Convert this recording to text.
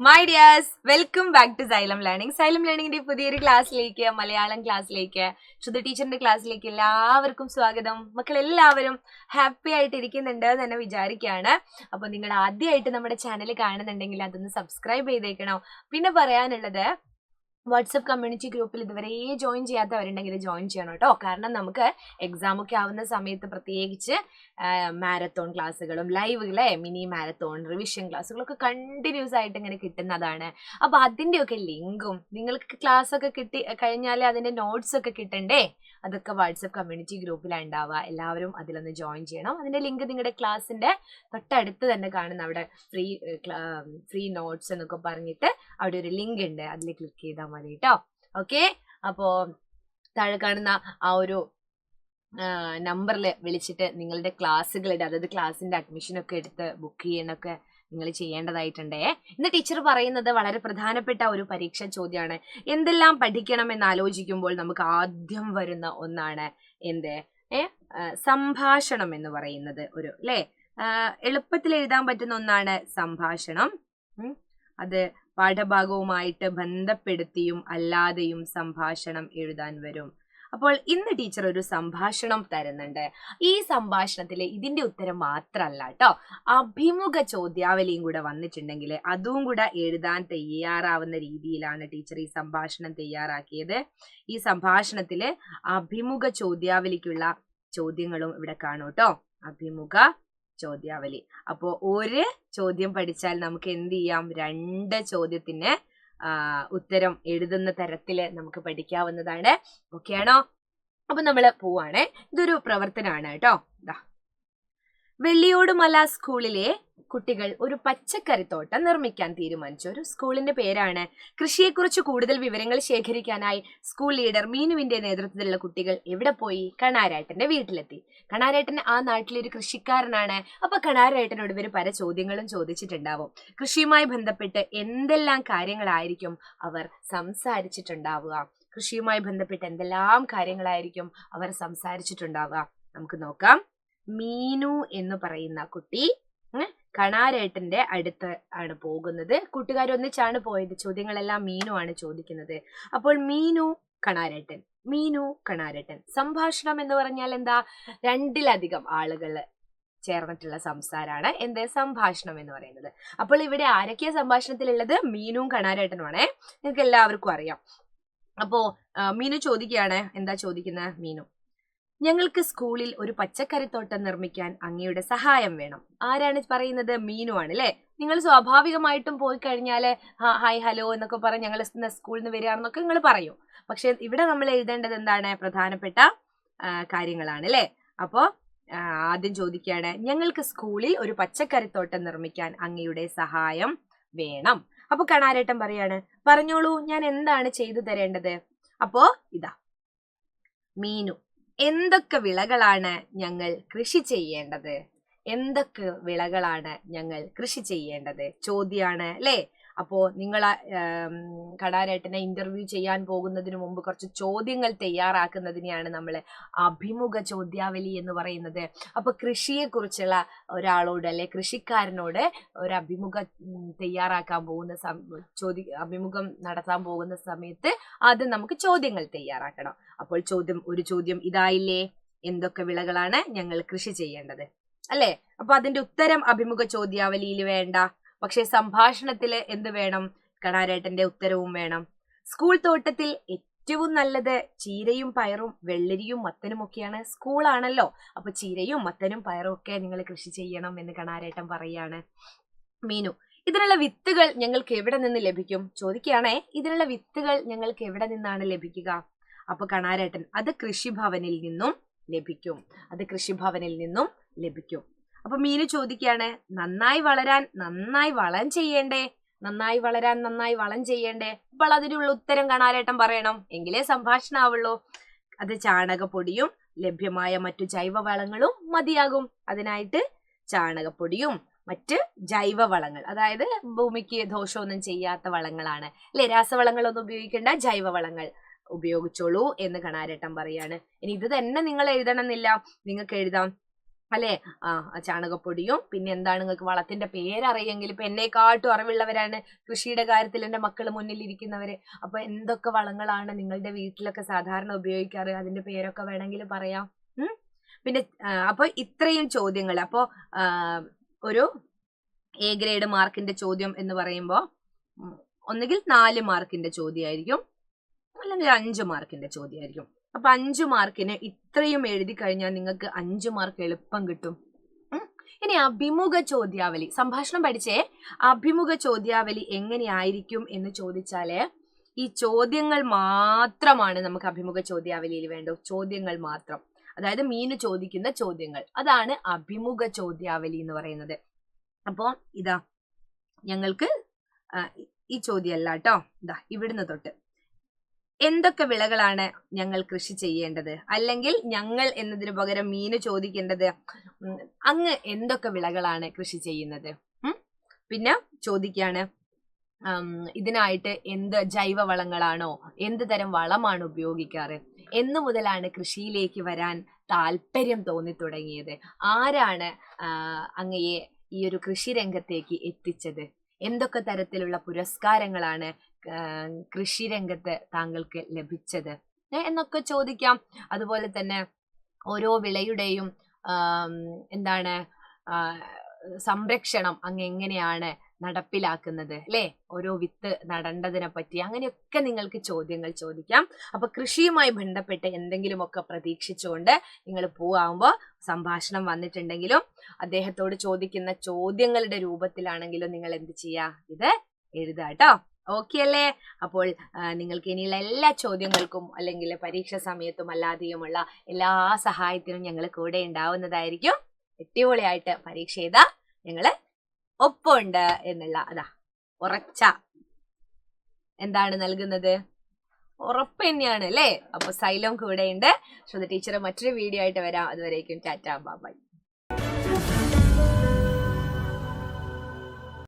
My dears, welcome back to Xylem learning. Xylem ലേണിംഗിന്റെ പുതിയൊരു ക്ലാസ്സിലേക്ക്, മലയാളം ക്ലാസ്സിലേക്ക്, ശ്രുതി ടീച്ചറിന്റെ ക്ലാസ്സിലേക്ക് എല്ലാവർക്കും സ്വാഗതം. മക്കളെല്ലാവരും ഹാപ്പി ആയിട്ട് ഇരിക്കുന്നുണ്ട് എന്ന് തന്നെ വിചാരിക്കുകയാണ്. അപ്പൊ നിങ്ങൾ ആദ്യമായിട്ട് നമ്മുടെ ചാനൽ കാണുന്നുണ്ടെങ്കിൽ അതൊന്ന് സബ്സ്ക്രൈബ് ചെയ്തേക്കണം. പിന്നെ പറയാനുള്ളത്, വാട്സപ്പ് കമ്മ്യൂണിറ്റി ഗ്രൂപ്പിൽ ഇതുവരെ ജോയിൻ ചെയ്യാത്തവരുണ്ടെങ്കിൽ ജോയിൻ ചെയ്യണം കേട്ടോ. കാരണം നമുക്ക് എക്സാം ഒക്കെ ആവുന്ന സമയത്ത് പ്രത്യേകിച്ച് മാരത്തോൺ ക്ലാസ്സുകളും ലൈവുകളെ മിനി മാരത്തോൺ റിവിഷൻ ക്ലാസ്സുകളൊക്കെ കണ്ടിന്യൂസ് ആയിട്ട് ഇങ്ങനെ കിട്ടുന്നതാണ്. അപ്പൊ അതിൻ്റെയൊക്കെ ലിങ്കും നിങ്ങൾക്ക് ക്ലാസ് ഒക്കെ കിട്ടി കഴിഞ്ഞാൽ അതിന്റെ നോട്ട്സ് ഒക്കെ കിട്ടണ്ടേ, അതൊക്കെ വാട്സപ്പ് കമ്മ്യൂണിറ്റി ഗ്രൂപ്പിലാണ് ഉണ്ടാവുക. എല്ലാവരും അതിലൊന്ന് ജോയിൻ ചെയ്യണം. അതിന്റെ ലിങ്ക് നിങ്ങളുടെ ക്ലാസ്സിന്റെ തൊട്ടടുത്ത് തന്നെ കാണുന്ന അവിടെ ഫ്രീ നോട്ട്സ് എന്നൊക്കെ പറഞ്ഞിട്ട് അവിടെ ഒരു ലിങ്ക് ഉണ്ട്, അതിൽ ക്ലിക്ക് ചെയ്താൽ മതി കേട്ടോ. ഓക്കെ, അപ്പോ താഴെ കാണുന്ന ആ ഒരു നമ്പറിൽ വിളിച്ചിട്ട് നിങ്ങളുടെ ക്ലാസ്സുകളുടെ, അതായത് ക്ലാസ്സിന്റെ അഡ്മിഷൻ ഒക്കെ എടുത്ത് ബുക്ക് ചെയ്യാനൊക്കെ നിങ്ങൾ ചെയ്യേണ്ടതായിട്ടുണ്ടേ. ഇന്ന് ടീച്ചർ പറയുന്നത് വളരെ പ്രധാനപ്പെട്ട ഒരു പരീക്ഷാ ചോദ്യമാണ്. എന്തെല്ലാം പഠിക്കണം എന്ന് ആലോചിക്കുമ്പോൾ നമുക്ക് ആദ്യം വരുന്ന ഒന്നാണ് സംഭാഷണം എന്ന് പറയുന്നത്. ഒരു എളുപ്പത്തിൽ എഴുതാൻ പറ്റുന്ന ഒന്നാണ് സംഭാഷണം. അത് പാഠഭാഗവുമായിട്ട് ബന്ധപ്പെടുത്തിയും അല്ലാതെയും സംഭാഷണം എഴുതാൻ വരും. അപ്പോൾ ഇന്ന് ടീച്ചർ ഒരു സംഭാഷണം തരുന്നുണ്ട്. ഈ സംഭാഷണത്തിൽ ഇതിന്റെ ഉത്തരം മാത്രമല്ല കേട്ടോ, അഭിമുഖ ചോദ്യാവലിയും കൂടെ വന്നിട്ടുണ്ടെങ്കിൽ അതും കൂടെ എഴുതാൻ തയ്യാറാവുന്ന രീതിയിലാണ് ടീച്ചർ ഈ സംഭാഷണം തയ്യാറാക്കിയത്. ഈ സംഭാഷണത്തില് അഭിമുഖ ചോദ്യാവലിക്കുള്ള ചോദ്യങ്ങളും ഇവിടെ കാണൂ കേട്ടോ. അഭിമുഖ ചോദ്യാവലി. അപ്പോ ഒരു ചോദ്യം പഠിച്ചാൽ നമുക്ക് എന്ത് ചെയ്യാം, 2 ചോദ്യത്തിന് ഉത്തരം എഴുതുന്ന തരത്തില് നമുക്ക് പഠിക്കാവുന്നതാണ്. ഓക്കെ ആണോ? അപ്പൊ നമ്മള് പോവാണേ. ഇതൊരു പ്രവർത്തനമാണ് കേട്ടോ. വെള്ളിയോടുമല സ്കൂളിലെ കുട്ടികൾ ഒരു പച്ചക്കറിത്തോട്ടം നിർമ്മിക്കാൻ തീരുമാനിച്ചു. ഒരു സ്കൂളിന്റെ പേരാണ്. കൃഷിയെക്കുറിച്ച് കൂടുതൽ വിവരങ്ങൾ ശേഖരിക്കാനായി സ്കൂൾ ലീഡർ മീനുവിന്റെ നേതൃത്വത്തിലുള്ള കുട്ടികൾ എവിടെ പോയി? കണാരേട്ടന്റെ വീട്ടിലെത്തി. കണാരേട്ടൻ ആ നാട്ടിലെ ഒരു കൃഷിക്കാരനാണ്. അപ്പൊ കണാരേട്ടനോട് ഇവർ പല ചോദ്യങ്ങളും ചോദിച്ചിട്ടുണ്ടാവും. കൃഷിയുമായി ബന്ധപ്പെട്ട് എന്തെല്ലാം കാര്യങ്ങളായിരിക്കും അവർ സംസാരിച്ചിട്ടുണ്ടാവുക? കൃഷിയുമായി ബന്ധപ്പെട്ട് എന്തെല്ലാം കാര്യങ്ങളായിരിക്കും അവർ സംസാരിച്ചിട്ടുണ്ടാവുക? നമുക്ക് നോക്കാം. മീനു എന്ന് പറയുന്ന കുട്ടി കണാരേട്ടന്റെ അടുത്ത് ആണ് പോകുന്നത്. കൂട്ടുകാരൊന്നിച്ചാണ് പോയത്. ചോദ്യങ്ങളെല്ലാം മീനു ആണ് ചോദിക്കുന്നത്. അപ്പോൾ മീനു കണാരേട്ടൻ. സംഭാഷണം എന്ന് പറഞ്ഞാൽ എന്താ? 2-ലധികം ആളുകൾ ചേർന്നിട്ടുള്ള സംസാരമാണ് സംഭാഷണം എന്ന് പറയുന്നത്. അപ്പോൾ ഇവിടെ ആരൊക്കെയാ സംഭാഷണത്തിലുള്ളത്? മീനുവും കണാരേട്ടനുമാണേ. നിങ്ങൾക്ക് എല്ലാവർക്കും അറിയാം. അപ്പോ മീനു ചോദിക്കുകയാണ്. എന്താ ചോദിക്കുന്നത്? മീനു, ഞങ്ങൾക്ക് സ്കൂളിൽ ഒരു പച്ചക്കറിത്തോട്ടം നിർമ്മിക്കാൻ അങ്ങയുടെ സഹായം വേണം. ആരാണ് പറയുന്നത്? മീനു ആണ് അല്ലെ. നിങ്ങൾ സ്വാഭാവികമായിട്ടും പോയി കഴിഞ്ഞാല് ഹായ് ഹലോ എന്നൊക്കെ പറഞ്ഞ് ഞങ്ങൾ സ്കൂളിൽ നിന്ന് വരികയാണെന്നൊക്കെ നിങ്ങൾ പറയും. പക്ഷെ ഇവിടെ നമ്മൾ എഴുതേണ്ടത് എന്താണ്? പ്രധാനപ്പെട്ട കാര്യങ്ങളാണ് അല്ലെ. അപ്പോ ആദ്യം ചോദിക്കുകയാണ്, ഞങ്ങൾക്ക് സ്കൂളിൽ ഒരു പച്ചക്കറിത്തോട്ടം നിർമ്മിക്കാൻ അങ്ങയുടെ സഹായം വേണം. അപ്പൊ കണാരേട്ടൻ പറയാണ്, പറഞ്ഞോളൂ, ഞാൻ എന്താണ് ചെയ്തു തരേണ്ടത്? അപ്പോ ഇതാ മീനു, എന്തൊക്കെ വിളകളാണ് ഞങ്ങൾ കൃഷി ചെയ്യേണ്ടത്? ചോദ്യാണ് അല്ലേ. അപ്പോ നിങ്ങൾ കണാരേട്ടനെ ഇന്റർവ്യൂ ചെയ്യാൻ പോകുന്നതിന് മുമ്പ് കുറച്ച് ചോദ്യങ്ങൾ തയ്യാറാക്കുന്നതിനെയാണ് നമ്മൾ അഭിമുഖ ചോദ്യാവലി എന്ന് പറയുന്നത്. അപ്പൊ കൃഷിയെ കുറിച്ചുള്ള ഒരാളോട് അല്ലെ കൃഷിക്കാരനോട് ഒരു തയ്യാറാക്കാൻ പോകുന്ന അഭിമുഖം നടത്താൻ പോകുന്ന സമയത്ത് ആദ്യം നമുക്ക് ചോദ്യങ്ങൾ തയ്യാറാക്കണം. അപ്പോൾ ഒരു ചോദ്യം ഇതായില്ലേ, എന്തൊക്കെ വിളകളാണ് ഞങ്ങൾ കൃഷി ചെയ്യേണ്ടത് അല്ലെ. അപ്പൊ അതിന്റെ ഉത്തരം അഭിമുഖ ചോദ്യാവലിയിൽ വേണ്ട. പക്ഷെ സംഭാഷണത്തില് എന്ത് വേണം? കണാരേട്ടന്റെ ഉത്തരവും വേണം. സ്കൂൾ തോട്ടത്തിൽ ഏറ്റവും നല്ലത് ചീരയും പയറും വെള്ളരിയും മത്തനും ഒക്കെയാണ്. സ്കൂളാണല്ലോ, അപ്പൊ ചീരയും മത്തനും പയറും ഒക്കെ നിങ്ങൾ കൃഷി ചെയ്യണം എന്ന് കണാരേട്ടൻ പറയാണ്. മീനു, ഇതിനുള്ള വിത്തുകൾ ഞങ്ങൾക്ക് എവിടെ നിന്ന് ലഭിക്കും? ചോദിക്കുകയാണേ, ഇതിനുള്ള വിത്തുകൾ ഞങ്ങൾക്ക് എവിടെ നിന്നാണ് ലഭിക്കുക? അപ്പൊ കണാരേട്ടൻ, അത് കൃഷിഭവനിൽ നിന്നും ലഭിക്കും. അപ്പൊ മീനു ചോദിക്കുകയാണ്, നന്നായി വളരാൻ നന്നായി വളം ചെയ്യണ്ടേ? അപ്പോൾ അതിനുള്ള ഉത്തരം കണാരേട്ടൻ പറയണം, എങ്കിലേ സംഭാഷണം ആവുള്ളൂ. അത് ചാണകപ്പൊടിയും ലഭ്യമായ മറ്റു ജൈവവളങ്ങളും മതിയാകും. അതിനായിട്ട് ചാണകപ്പൊടിയും മറ്റ് ജൈവവളങ്ങൾ, അതായത് ഭൂമിക്ക് ദോഷമൊന്നും ചെയ്യാത്ത വളങ്ങളാണ് അല്ലെ, രാസവളങ്ങളൊന്നും ഉപയോഗിക്കേണ്ട ജൈവവളങ്ങൾ ഉപയോഗിച്ചോളൂ എന്ന് കണാരേട്ടൻ പറയാണ്. ഇനി ഇത് തന്നെ നിങ്ങൾ എഴുതണമെന്നില്ല, നിങ്ങൾക്ക് എഴുതാം അല്ലെ? ചാണകപ്പൊടിയും പിന്നെ എന്താണ് നിങ്ങൾക്ക് വളത്തിന്റെ പേരറിയെങ്കിൽ ഇപ്പൊ എന്നെക്കാട്ടും അറിവുള്ളവരാണ് കൃഷിയുടെ കാര്യത്തിൽ എന്റെ മക്കൾ മുന്നിലിരിക്കുന്നവര്. അപ്പൊ എന്തൊക്കെ വളങ്ങളാണ് നിങ്ങളുടെ വീട്ടിലൊക്കെ സാധാരണ ഉപയോഗിക്കാറ്, അതിന്റെ പേരൊക്കെ വേണമെങ്കിൽ പറയാം. പിന്നെ അപ്പൊ ഇത്രയും ചോദ്യങ്ങൾ. അപ്പോ ഒരു എ ഗ്രേഡ് മാർക്കിന്റെ ചോദ്യം എന്ന് പറയുമ്പോ ഒന്നുകിൽ 4 മാർക്കിന്റെ ചോദ്യമായിരിക്കും, അല്ലെങ്കിൽ 5 മാർക്കിന്റെ ചോദ്യമായിരിക്കും. അപ്പൊ 5 മാർക്കിന് ഇത്രയും എഴുതി കഴിഞ്ഞാൽ നിങ്ങൾക്ക് 5 മാർക്ക് എളുപ്പം കിട്ടും. ഇനി അഭിമുഖ ചോദ്യാവലി, സംഭാഷണം പഠിച്ചേ, അഭിമുഖ ചോദ്യാവലി എങ്ങനെയായിരിക്കും എന്ന് ചോദിച്ചാല് ഈ ചോദ്യങ്ങൾ മാത്രമാണ് നമുക്ക് അഭിമുഖ ചോദ്യാവലിയിൽ വേണ്ടത്. ചോദ്യങ്ങൾ മാത്രം, അതായത് മീനു ചോദിക്കുന്ന ചോദ്യങ്ങൾ, അതാണ് അഭിമുഖ ചോദ്യാവലി എന്ന് പറയുന്നത്. അപ്പോ ഇതാ ഞങ്ങൾക്ക് ഈ ചോദ്യമല്ല കേട്ടോ, ഇതാ ഇവിടുന്ന് തൊട്ട് എന്തൊക്കെ വിളകളാണ് ഞങ്ങൾ കൃഷി ചെയ്യേണ്ടത്, അല്ലെങ്കിൽ ഞങ്ങൾ എന്നതിന് പകരം മീന് ചോദിക്കേണ്ടത് അങ്ങ് എന്തൊക്കെ വിളകളാണ് കൃഷി ചെയ്യുന്നത്. പിന്നെ ചോദിക്കാണ് ഇതിനായിട്ട് എന്ത് ജൈവവളങ്ങളാണോ എന്ത് തരം വളമാണ് ഉപയോഗിക്കാറ്, എന്നു മുതലാണ് കൃഷിയിലേക്ക് വരാൻ താല്പര്യം തോന്നി തുടങ്ങിയത്, ആരാണ് അങ്ങയെ ഈ ഒരു കൃഷി രംഗത്തേക്ക് എത്തിച്ചത്, എന്തൊക്കെ തരത്തിലുള്ള പുരസ്കാരങ്ങളാണ് കൃഷി രംഗത്ത് താങ്കൾക്ക് ലഭിച്ചത് എന്നൊക്കെ ചോദിക്കാം. അതുപോലെ തന്നെ ഓരോ വിളയുടെയും എന്താണ് സംരക്ഷണം അങ്ങ് എങ്ങനെയാണ് നടപ്പിലാക്കുന്നത്, അല്ലെ? ഓരോ വിത്ത് നടേണ്ടതിനെ പറ്റി അങ്ങനെയൊക്കെ നിങ്ങൾക്ക് ചോദ്യങ്ങൾ ചോദിക്കാം. അപ്പൊ കൃഷിയുമായി ബന്ധപ്പെട്ട് എന്തെങ്കിലുമൊക്കെ പ്രതീക്ഷിച്ചുകൊണ്ട് നിങ്ങൾ പോവാകുമ്പോൾ സംഭാഷണം വന്നിട്ടുണ്ടെങ്കിലും അദ്ദേഹത്തോട് ചോദിക്കുന്ന ചോദ്യങ്ങളുടെ രൂപത്തിലാണെങ്കിലും നിങ്ങൾ എന്ത് ചെയ്യാ, ഇത് എഴുതുക കേട്ടോ. ഓക്കെ അല്ലേ? അപ്പോൾ നിങ്ങൾക്ക് ഇനിയുള്ള എല്ലാ ചോദ്യങ്ങൾക്കും അല്ലെങ്കിൽ പരീക്ഷ സമയത്തും അല്ലാതെയുമുള്ള എല്ലാ സഹായത്തിനും ഞങ്ങൾ കൂടെ ഉണ്ടാവുന്നതായിരിക്കും. അടിപൊളിയായിട്ട് പരീക്ഷ ചെയ്താ ഞങ്ങള് ഒപ്പമുണ്ട് എന്നുള്ള ഉറച്ച എന്താണ് നൽകുന്നത്, ഉറപ്പ് തന്നെയാണ് അല്ലേ? അപ്പൊ സൈലം കൂടെ ഉണ്ട്. ശ്രുതി ടീച്ചർ മറ്റൊരു വീഡിയോ ആയിട്ട് വരാം. അതുവരേക്കും ടാറ്റാ ബൈ.